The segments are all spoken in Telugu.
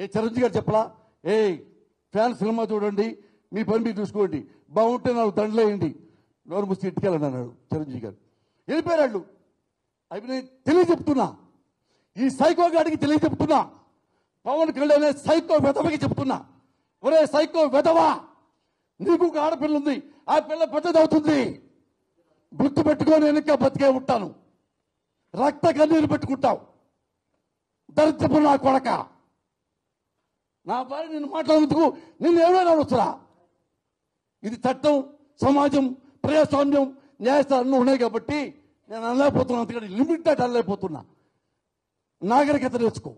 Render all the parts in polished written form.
ఏ చిరంజీవి గారు చెప్పలా, ఏ ఫ్యాన్ సినిమా చూడండి, మీ పని మీరు చూసుకోండి, బాగుంటే నాకు దండలేయండి, నోరు ముసి ఇంటికెళ్ళండి అన్నాడు చిరంజీవి గారు. వెళ్ళిపోయారు. అవి నేను తెలియజెప్తున్నా, ఈ సైకో గాడికి తెలియజెప్తున్నా, పవన్ కళ్యాణ్ సైకో వెధవకి చెప్తున్నా, ఒరే సైకో వెధవా, నీకు ఒక ఆడపిల్ల ఉంది, ఆ పిల్ల పెద్దదవుతుంది, గుర్తు పెట్టుకొని నేను ఇంకా బతికే ఉంటాను, రక్త కన్నీరు పెట్టుకుంటావు, దరిద్రపు నా కొడక. నా భార్య నిన్ను మాట్లాడేందుకు నిన్ను ఏమైనా వస్తురా? ఇది చట్టం, సమాజం, ప్రజాస్వామ్యం, న్యాయస్థానాలు ఉన్నాయి కాబట్టి నేను అనలేకపోతున్నా, అంతకంటే లిమిటెడ్ అనలేకపోతున్నా. నాగరికత నేర్చుకో,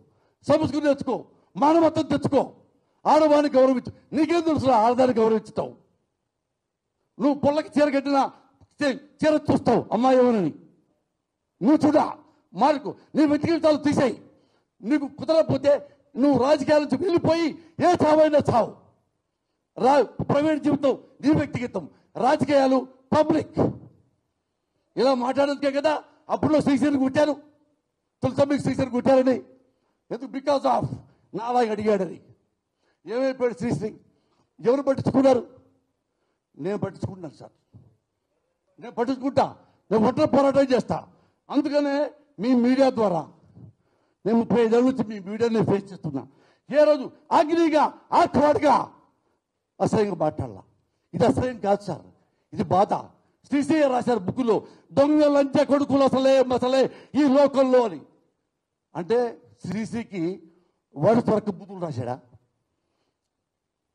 సంస్కృతి నేర్చుకో, మానవత్వం తెచ్చుకో, ఆడవాన్ని గౌరవించు. నీకేం తెలుసురా ఆడదాన్ని గౌరవించుతావు? నువ్వు పొల్లకి చీర కట్టినా చీర చూస్తావు అమ్మాయి ఎవరని. నువ్వు చూడా మార్కు, నీ వ్యక్తిగతాలు తీసేయి. నీకు కుదరకపోతే నువ్వు రాజకీయాల నుంచి వెళ్ళిపోయి ఏ చావైనా చావు. ప్రైవేట్ జీవితం నీ వ్యక్తిగతం, రాజకీయాలు పబ్లిక్. ఇలా మాట్లాడేందుకే కదా అప్పుడు శ్రీశ్రీని కొట్టారు, తులసమ్మికి శ్రీశ్రీని కొట్టారని. ఎందుకు? బికాస్ ఆఫ్ నాలాగా అడిగాడని. ఏమైపోయాడు శ్రీశ్రీ? ఎవరు పట్టించుకున్నారు? నేను పట్టించుకుంటున్నాను సార్, నేను పట్టించుకుంటా, నేను ఒంటరి పోరాటం చేస్తా. అందుకనే మీ మీడియా ద్వారా నేను 35 ఏళ్ళ నుంచి మీ మీడియాని ఫేస్ చేస్తున్నా. ఏ రోజు అగ్నిగా ఆత్వాడుగా అసహ్యంగా మాట్లాడాల. ఇది అసహ్యం కాదు సార్, ఇది బాధ. శ్రీశ్రీ రాశారు బుక్కులో, దొంగ లంచ కొడుకులు అసలే ఈ లోకంలో అని. అంటే శ్రీశ్రీకి వాడు త్వరక బుద్ధులు రాశాడా?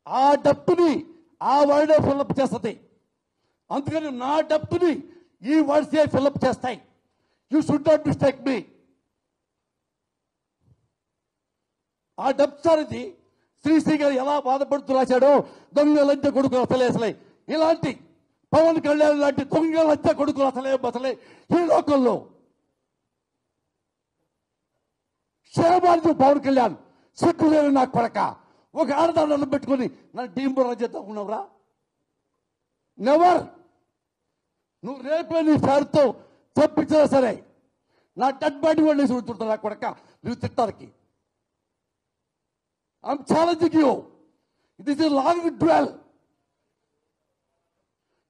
ఆ డప్పుని ఆ వర్డే ఫిల్అప్ చేస్తుంది. అందుకని నా డప్పుని ఈ వర్డ్సే ఫిల్అప్ చేస్తాయి. యూ షుడ్ నాట్ మిస్టేక్ మీ. ఆ డబ్ సార్ ఇది. శ్రీశ్రీ గారు ఎలా బాధపడుతూ రాశాడో, దొంగ లంచ కొడుకులు అసలే ఇలాంటి పవన్ కళ్యాణ్ లాంటి దొంగ లంచ కొడుకులు అసలే ఈ లోకంలో. క్షేమాన్ని పవన్ కళ్యాణ్ సిగ్గులేని నా కొడక, ఒక ఆడదాన్ని పెట్టుకుని నన్ను డీంబురా చేద్దాం ఉన్నావురా? నెవర్. నువ్వు రేపే నీ ఫ్యాన్తో తప్పించినా సరే నా డెడ్ బాడీ వాళ్ళు వేసి ఉంటుంటా నా కొడక నువ్వు తిట్టానికి. I'm challenging you. It is a long duel.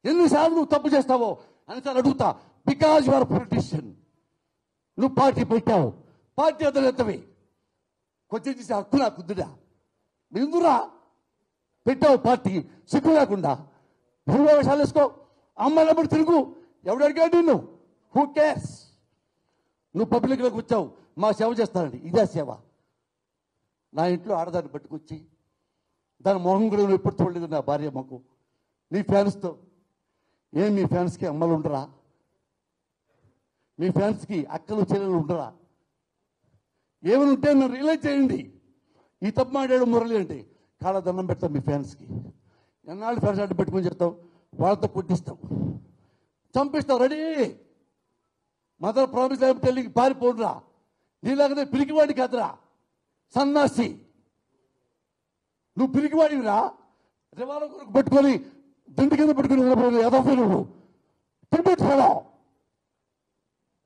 ఎన్నిసార్లు నువ్వు తప్పు చేస్తావో అనిసార్లు అడుగుతా. Because you are politician. నువ్వు పార్టీ పెట్టావు, పార్టీ అధినేతవి, కొంచెం చేసే హక్కు నాకు కుదురా? ఎందురా పెట్టావు పార్టీ? సిగ్గు లేకుండా భూవేషాలు వేసుకో, అమ్మాయినప్పుడు తిరుగు. ఎవడు అడిగాడు నిన్ను? Who cares? నువ్వు పబ్లిక్లోకి వచ్చావు, మా సేవ చేస్తానండి. ఇదే సేవ. నా ఇంట్లో ఆడదాన్ని పట్టుకొచ్చి దాని మొహం కూడా నువ్వు ఎప్పుడు చూడలేదు నా భార్య మాకు. నీ ఫ్యాన్స్తో ఏం మీ ఫ్యాన్స్కి అమ్మలు ఉండరా? మీ ఫ్యాన్స్కి అక్కలు చెల్లెలు ఉండరా? ఏమైనా ఉంటే నన్ను రియలైజ్ చేయండి. ఈ తప్పు మాట్లాడు మురళి అంటే కాళ్ళ దండం పెడతాం మీ ఫ్యాన్స్కి. ఎన్నాళ్ళు ఫ్యాన్స్ అడ్డు పెట్టుకుని చెప్తావు, వాళ్ళతో కొట్టిస్తావు, చంపిస్తావు. రెడీ మదర్ ప్రామిస్ టెల్లింగ్ పారిపోడురా. నీలాగనే పిరికివాడి కాదురా సన్నాసి. నువ్వు పిరికివాడివిరా. రివాల్వర్ కొరకు పెట్టుకొని దిండు కింద పెట్టుకుని ఎదఫీ నువ్వు tribute fellow.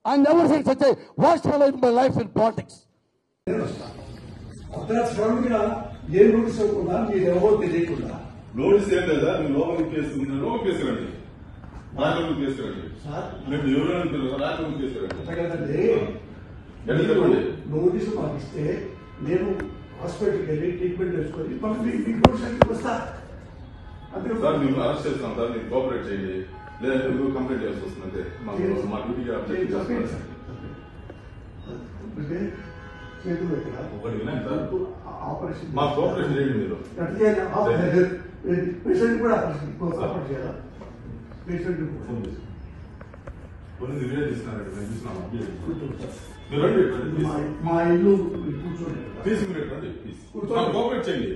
I never said such a worst fellow in my life in politics. A notice ఇవ్వకుండా మీరు ఎవరో తెలియకుండా నోటీస్ ఏం లేదా? మీరు లోపలికి కేసురండి, రాజలోకి కేసురండి, మేము ఎవరు రాజలోకి కేసురండి. నోటీసు పంపిస్తే నేను హాస్పిటల్కి వెళ్ళి ట్రీట్మెంట్ చేసుకొని మీకు వస్తా. సార్ మేము అరెస్ట్ చేస్తాం సార్, మీరు కోఆపరేట్ చేయండి, లేదంటే మీరు కంప్లైంట్ చేయాల్సి వస్తుంది. మా డ్యూటీకి చేతులు ఎక్కడ ఒకటి వినండి సార్, ఆపరేషన్ మా కోఆపరేషన్ చేయండి. మీరు పేషెంట్ కూడా ఆపరేషన్ చేయాలా? పేషెంట్ కొన్ని వీడియో తీసుకున్నారండి, మేము చూసినాము. మీరు రండి, మా ఇల్లు కూర్చోండి, తీసుకుని రండి ప్లీజ్. కోఆపరేట్ చేయండి.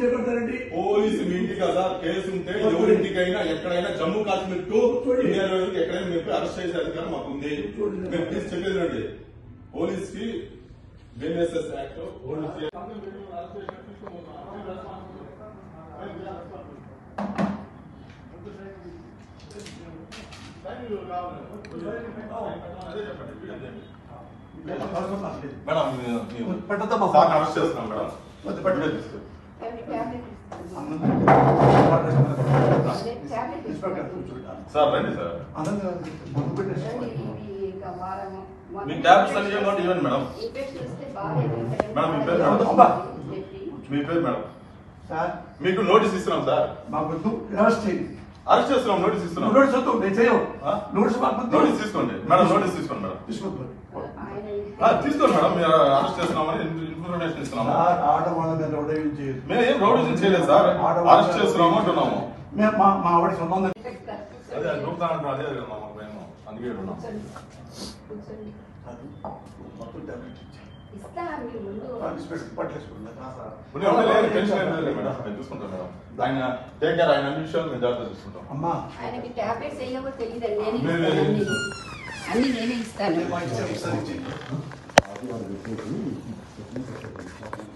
చేపడతారండి. పోలీసు మీ ఇంటి కదా కేసు ఉంటే ఎవరింటికైనా ఎక్కడైనా జమ్మూ కాశ్మీర్ టు ఇండియా ఎక్కడైనా మీరు అరెస్ట్ చేసే అధికారం మాకు ఉంది. మేము ప్లీజ్ చెప్పేది రండి. పోలీస్ కి బిఎన్ఎస్ఎస్ యాక్ట్ అదే చెప్పండి. మేడం పెట్టద్దమ్మా. సార్ అరెస్ట్ చేస్తున్నాం మేడం. వద్దు, పెట్టు. వీడియో తీసుకో. సార్ రండి సార్. మీ ట్యాబ్స్ అన్ని నోట్ ఇవ్వండి మేడం. మేడం మీ పేరు మేడం. మీ పేరు మేడం. సార్ మీకు నోటీస్ ఇస్తున్నాం సార్. మాకు అరెస్ట్ చేయండి. అరెస్ట్ చేస్తున్నాం, నోటీస్ ఇస్తున్నాం. నోటీస్ వద్దు, నేను చేయవు. ఆ? నోటీస్ మాకు నోటీస్ తీసుకోండి మేడం, నోటీస్ తీసుకోండి మేడం. తీసుకోవద్దు. తీసుకోండి మేడం, మీరు అరెస్ట్ చేస్తున్నామని ఇన్ఫర్మేషన్ ఇస్తున్నాము. సార్ ఆడవాళ్ళ మీద ఉదయం చేయదు. మేము ఏం రౌడీజం చేయలేదు సార్, అరెస్ట్ చేస్తున్నాము అంటున్నాము. మేము మా ఆవిడ సొంతం అదే దూకుతా అంటున్నాం, అదే కదా మాకు భయం. అందుకే ఉన్నాం. మొత్తం టాబ్లెట్ ఇచ్చి టెన్షన్ ఏం లేదు మేడం, నేను చూసుకుంటాను మేడం. ఆయన టేక్ కేర్, ఆయన అన్ని విషయాలు మేము జాగ్రత్త చూసుకుంటాం. అమ్మా ఆయనకి టాబ్లెట్స్ వేయవో తెలియదండి, నేనే అన్ని నేనే ఇస్తాను. మా ఇష్టం, ఒకసారి ఇచ్చేయండి.